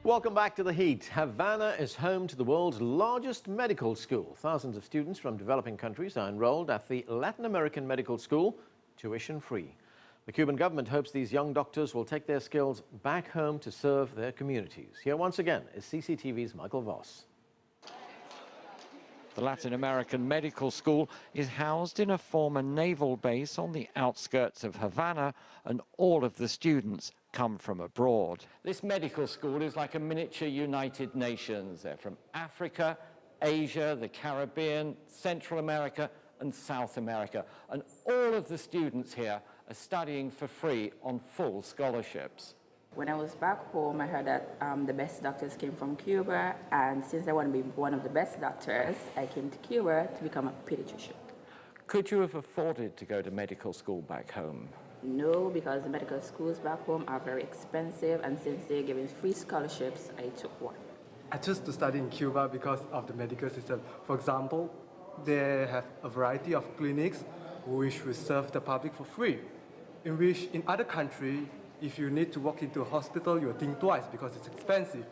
Welcome back to The Heat. Havana is home to the world's largest medical school. Thousands of students from developing countries are enrolled at the Latin American Medical School, tuition-free. The Cuban government hopes these young doctors will take their skills back home to serve their communities. Here once again is CCTV's Michael Voss. The Latin American Medical School is housed in a former naval base on the outskirts of Havana, and all of the students come from abroad. This medical school is like a miniature United Nations. They're from Africa, Asia, the Caribbean, Central America and South America. And all of the students here are studying for free on full scholarships. When I was back home, I heard that the best doctors came from Cuba, and since I want to be one of the best doctors, I came to Cuba to become a pediatrician. Could you have afforded to go to medical school back home? No, because the medical schools back home are very expensive, and since they're giving free scholarships, I took one. I chose to study in Cuba because of the medical system. For example, they have a variety of clinics which will serve the public for free, in which in other countries, if you need to walk into a hospital, you'll think twice because it's expensive.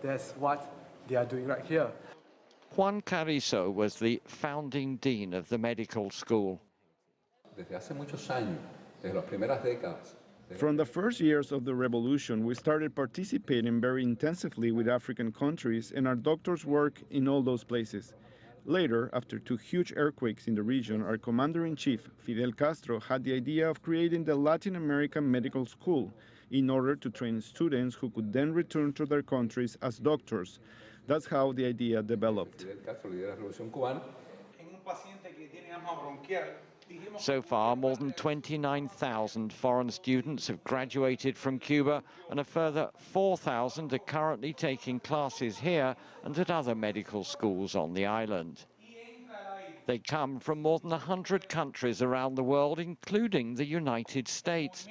That's what they are doing right here. Juan Carrizo was the founding dean of the medical school. From the first years of the revolution, we started participating very intensively with African countries, and our doctors work in all those places. Later, after two huge earthquakes in the region, our commander-in-chief, Fidel Castro, had the idea of creating the Latin American Medical School in order to train students who could then return to their countries as doctors. That's how the idea developed. So far, more than 29,000 foreign students have graduated from Cuba, and a further 4,000 are currently taking classes here and at other medical schools on the island. They come from more than 100 countries around the world, including the United States.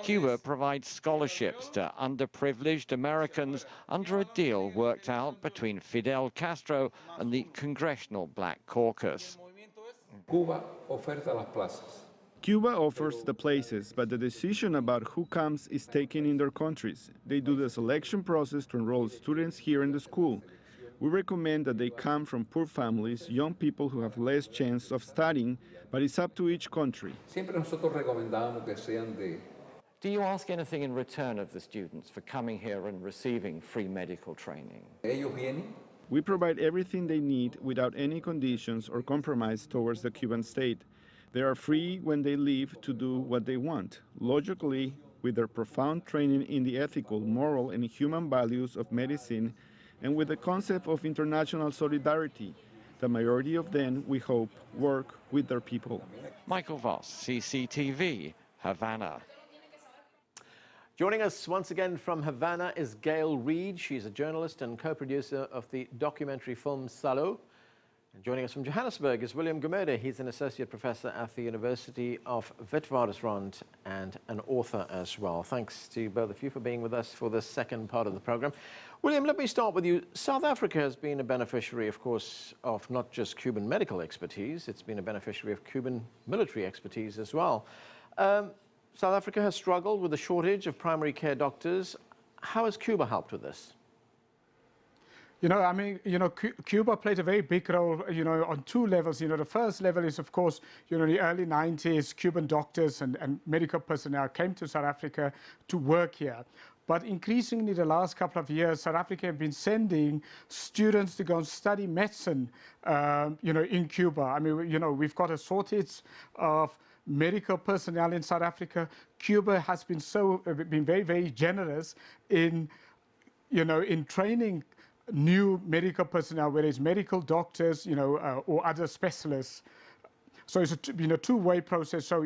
Cuba provides scholarships to underprivileged Americans under a deal worked out between Fidel Castro and the Congressional Black Caucus. Cuba offers the places, but the decision about who comes is taken in their countries. They do the selection process to enroll students here in the school. We recommend that they come from poor families, young people who have less chance of studying, but it's up to each country. Do you ask anything in return of the students for coming here and receiving free medical training? We provide everything they need without any conditions or compromise towards the Cuban state. They are free when they leave to do what they want, logically, with their profound training in the ethical, moral, and human values of medicine, and with the concept of international solidarity. The majority of them, we hope, work with their people. Michael Voss, CCTV, Havana. Joining us once again from Havana is Gail Reed. She's a journalist and co-producer of the documentary film Salo. And joining us from Johannesburg is William Gumede. He's an associate professor at the University of Witwatersrand and an author as well. Thanks to both of you for being with us for this second part of the program. William, let me start with you. South Africa has been a beneficiary, of course, of not just Cuban medical expertise. It's been a beneficiary of Cuban military expertise as well. South Africa has struggled with a shortage of primary care doctors. How has Cuba helped with this? Cuba played a very big role, on two levels. The first level is, of course, the early 90s, Cuban doctors and medical personnel came to South Africa to work here. But increasingly, the last couple of years, South Africa have been sending students to go and study medicine, in Cuba. We've got a shortage of medical personnel in South Africa. Cuba has been very, very generous in training new medical personnel, whether it's medical doctors, or other specialists. So it's a two-way process. So,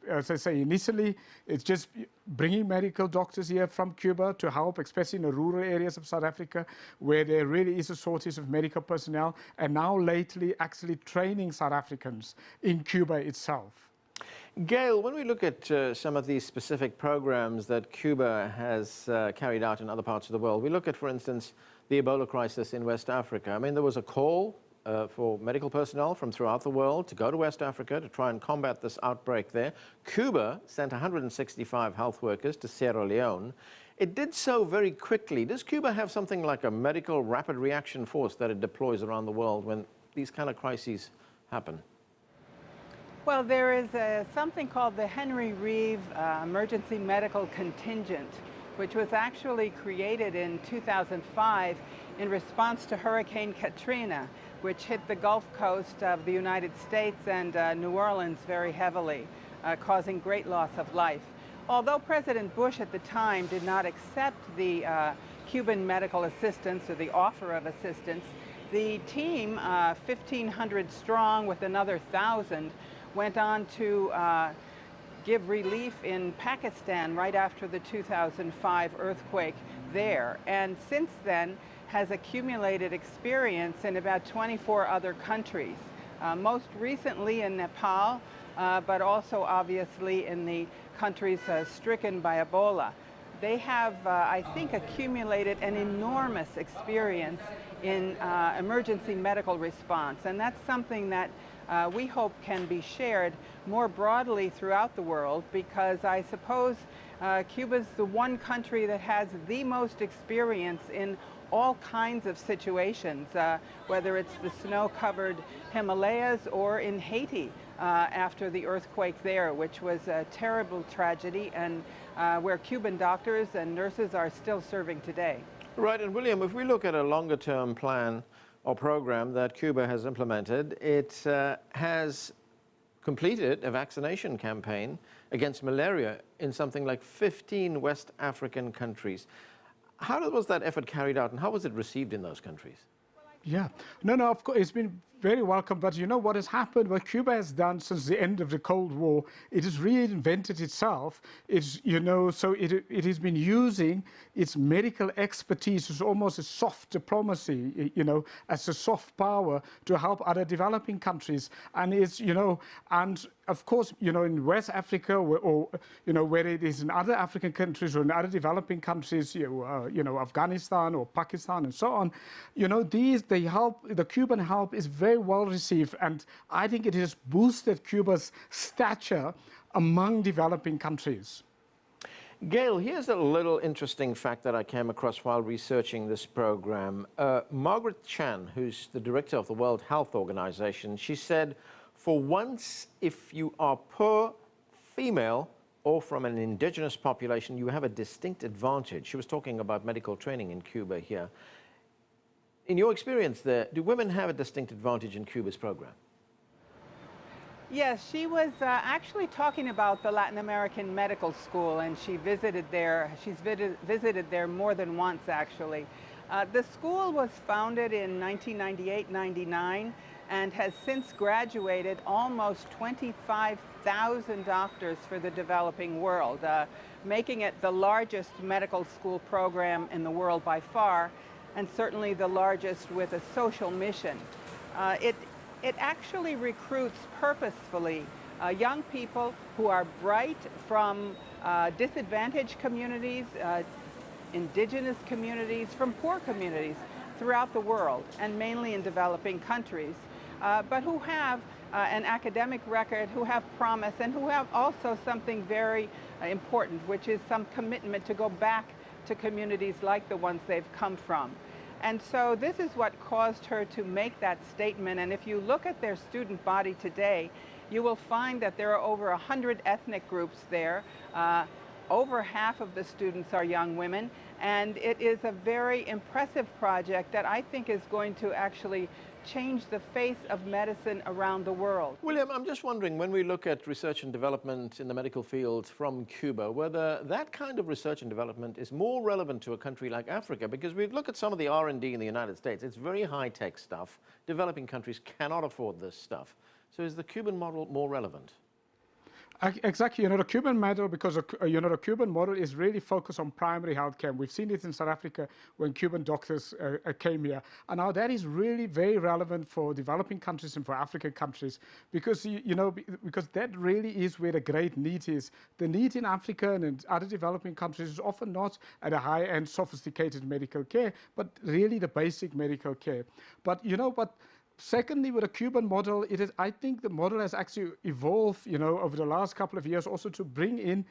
as I say, initially, it's just bringing medical doctors here from Cuba to help, especially in the rural areas of South Africa, where there really is a shortage of medical personnel. And now lately, actually training South Africans in Cuba itself. Gail, when we look at some of these specific programs that Cuba has carried out in other parts of the world, we look at, for instance, the Ebola crisis in West Africa. There was a call for medical personnel from throughout the world to go to West Africa to try and combat this outbreak there. Cuba sent 165 health workers to Sierra Leone. It did so very quickly. Does Cuba have something like a medical rapid reaction force that it deploys around the world when these kind of crises happen? Well, there is something called the Henry Reeve Emergency Medical Contingent, which was actually created in 2005 in response to Hurricane Katrina, which hit the Gulf Coast of the United States and New Orleans very heavily, causing great loss of life. Although President Bush at the time did not accept the Cuban medical assistance or the offer of assistance, the team, 1,500 strong with another 1,000, went on to give relief in Pakistan right after the 2005 earthquake there, and since then has accumulated experience in about 24 other countries, most recently in Nepal, but also obviously in the countries stricken by Ebola. They have, I think, accumulated an enormous experience in emergency medical response, and that's something that we hope can be shared more broadly throughout the world, because I suppose Cuba's the one country that has the most experience in all kinds of situations, whether it's the snow-covered Himalayas or in Haiti after the earthquake there, which was a terrible tragedy, and where Cuban doctors and nurses are still serving today. Right, and William, if we look at a longer-term plan or program that Cuba has implemented, it has completed a vaccination campaign against malaria in something like 15 West African countries. How was that effort carried out, and how was it received in those countries? Yeah, no, of course, it's been very welcome, but you know what has happened, what Cuba has done since the end of the Cold War, it has reinvented itself. It's, you know, so it has been using its medical expertise as almost a soft diplomacy, you know, as a soft power to help other developing countries. And it's, you know, and of course, you know, in West Africa or you know, where it is in other African countries or in other developing countries, you know, Afghanistan or Pakistan and so on, you know, the Cuban help is very well received, and I think it has boosted Cuba's stature among developing countries. Gail, here's a little interesting fact that I came across while researching this program. Margaret Chan, who's the director of the World Health Organization, she said, for once, if you are poor, female, or from an indigenous population, you have a distinct advantage. She was talking about medical training in Cuba here. In your experience there, do women have a distinct advantage in Cuba's program? Yes, she was actually talking about the Latin American Medical School, and she visited there. She's visited there more than once, actually. The school was founded in 1998-99 and has since graduated almost 25,000 doctors for the developing world, making it the largest medical school program in the world by far, and certainly the largest with a social mission. It actually recruits purposefully young people who are bright from disadvantaged communities, indigenous communities, from poor communities throughout the world, and mainly in developing countries, but who have an academic record, who have promise, and who have also something very important, which is some commitment to go back to communities like the ones they've come from. And so this is what caused her to make that statement. And if you look at their student body today, you will find that there are over 100 ethnic groups there. Over half of the students are young women. And it is a very impressive project that I think is going to actually change the face of medicine around the world. William, I'm just wondering, when we look at research and development in the medical field from Cuba, whether that kind of research and development is more relevant to a country like Africa, because we look at some of the R&D in the United States, it's very high-tech stuff. Developing countries cannot afford this stuff. So is the Cuban model more relevant? Exactly, you know, the Cuban model, because you know, the Cuban model is really focused on primary health care. We've seen it in South Africa when Cuban doctors came here, and now that is really very relevant for developing countries and for African countries, because you know, because that really is where the great need is. The need in Africa and in other developing countries is often not at a high-end, sophisticated medical care, but really the basic medical care. But you know what? Secondly, with the Cuban model, I think the model has actually evolved, you know, over the last couple of years also to bring in,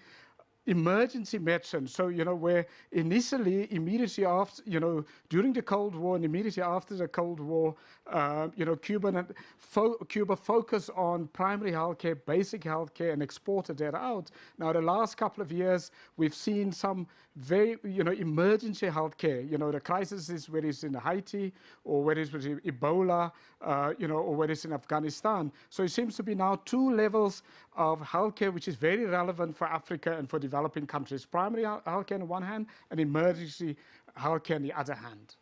emergency medicine. So, where initially, immediately after, during the Cold War and immediately after the Cold War, Cuba focused on primary healthcare, basic healthcare, and exported that out. Now, the last couple of years, we've seen some very, emergency healthcare. The crisis is whether it's in Haiti or whether it's with Ebola, or whether it's in Afghanistan. So it seems to be now two levels of healthcare, which is very relevant for Africa and for developing countries. Primary healthcare on one hand, and emergency healthcare on the other hand.